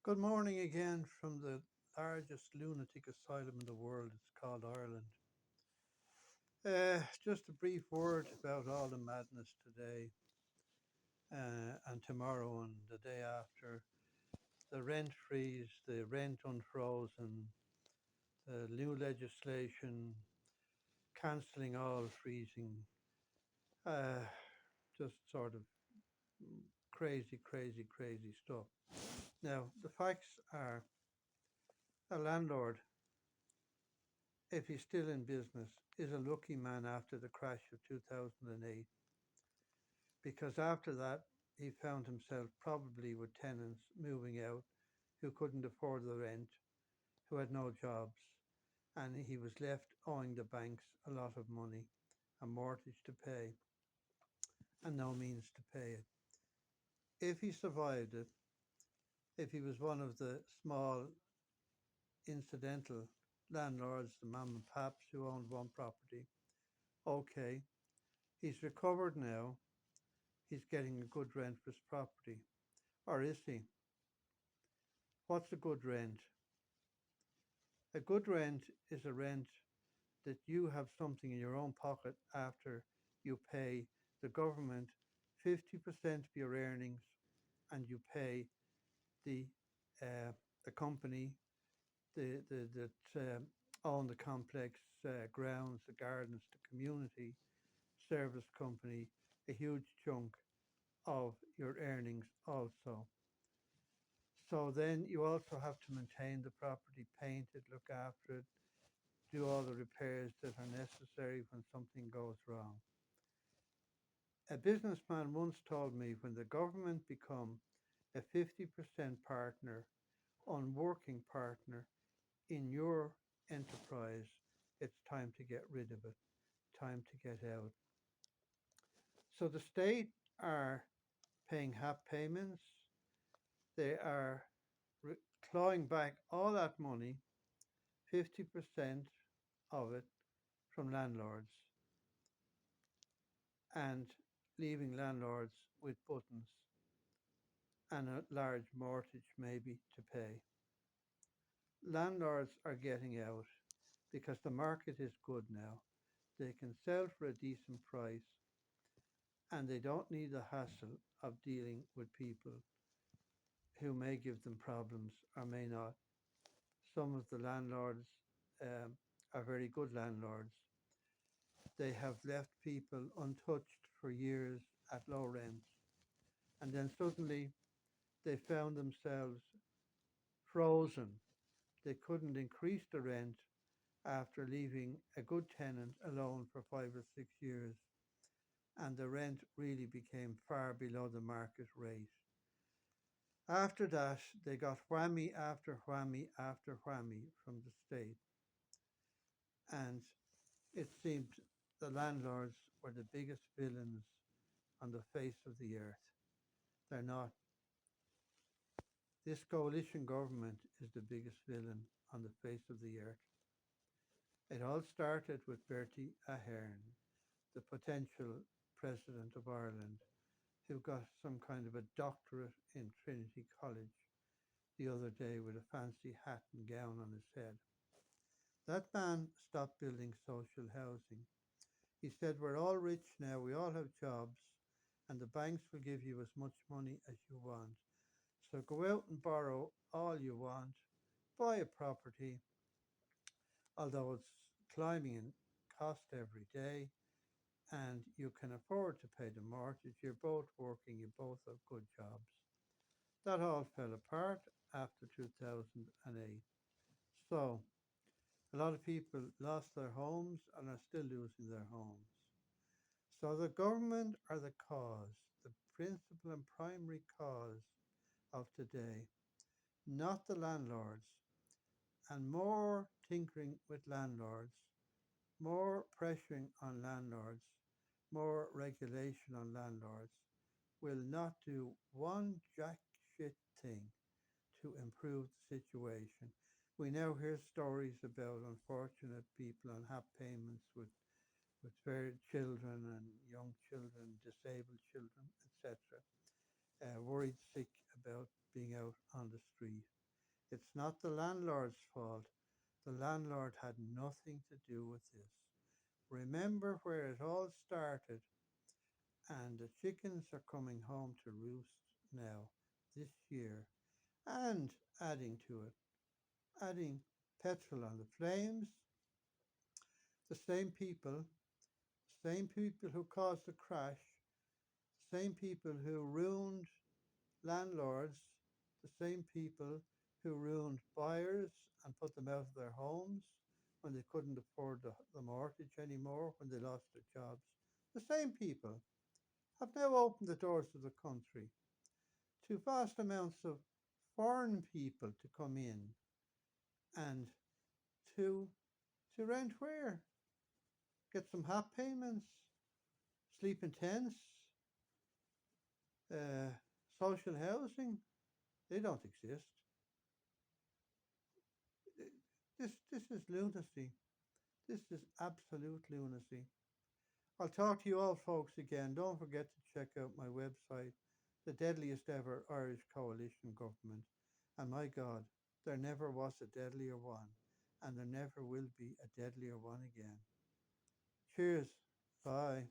Good morning again from the largest lunatic asylum in the world. It's called Ireland. Just a brief word about all the madness today and tomorrow and the day after. The rent freeze, the rent unfrozen, the new legislation cancelling all freezing. Uh, just sort of crazy, crazy, crazy stuff. Now, the facts are a landlord, if he's still in business, is a lucky man after the crash of 2008, because after that he found himself probably with tenants moving out who couldn't afford the rent, who had no jobs, and he was left owing the banks a lot of money, a mortgage to pay, and no means to pay it. If he survived it, if he was one of the small incidental landlords, the mom and pops who owned one property, okay, he's recovered now. He's getting a good rent for his property. Or is he? What's a good rent? A good rent is a rent that you have something in your own pocket after you pay the government 50% of your earnings, and you pay the the company that own the complex grounds, the gardens, the community service company, a huge chunk of your earnings also. So then you also have to maintain the property, paint it, look after it, do all the repairs that are necessary when something goes wrong. A businessman once told me, when the government become a 50% partner, unworking partner in your enterprise, it's time to get rid of it, time to get out. So the state are paying half payments. They are re- clawing back all that money, 50% of it, from landlords, and leaving landlords with buttons and a large mortgage maybe to pay. Landlords are getting out because the market is good now. They can sell for a decent price, and they don't need the hassle of dealing with people who may give them problems or may not. Some of the landlords are very good landlords. They have left people untouched for years at low rents, and then suddenly they found themselves frozen. They couldn't increase the rent after leaving a good tenant alone for 5 or 6 years, and the rent really became far below the market rate. After that, they got whammy after whammy after whammy from the state, and it seemed the landlords were the biggest villains on the face of the earth. They're not. This coalition government is the biggest villain on the face of the earth. It all started with Bertie Ahern, the potential president of Ireland, who got some kind of a doctorate in Trinity College the other day with a fancy hat and gown on his head. That man stopped building social housing. He said, "We're all rich now, we all have jobs, and the banks will give you as much money as you want. So go out and borrow all you want, buy a property, although it's climbing in cost every day, and you can afford to pay the mortgage. You're both working, you both have good jobs." That all fell apart after 2008. So a lot of people lost their homes and are still losing their homes. So the government are the cause, the principal and primary cause of today, not the landlords. And more tinkering with landlords, more pressuring on landlords, more regulation on landlords will not do one jack shit thing to improve the situation. We now hear stories about unfortunate people on half payments with very children and young children, disabled children, etc., worried sick about being out on the street. It's not the landlord's fault. The landlord had nothing to do with this. Remember where it all started, and the chickens are coming home to roost now, this year, and adding to it, adding petrol on the flames. The same people who caused the crash, same people who ruined landlords, the same people who ruined buyers and put them out of their homes when they couldn't afford the mortgage anymore, when they lost their jobs. The same people have now opened the doors of the country to vast amounts of foreign people to come in and to rent where? Get some half payments, sleep in tents, uh, social housing. They don't exist. This is lunacy. This is absolute lunacy. I'll talk to you all folks again. Don't forget to check out my website, the deadliest ever Irish coalition government. And my God, there never was a deadlier one, and there never will be a deadlier one again. Cheers. Bye.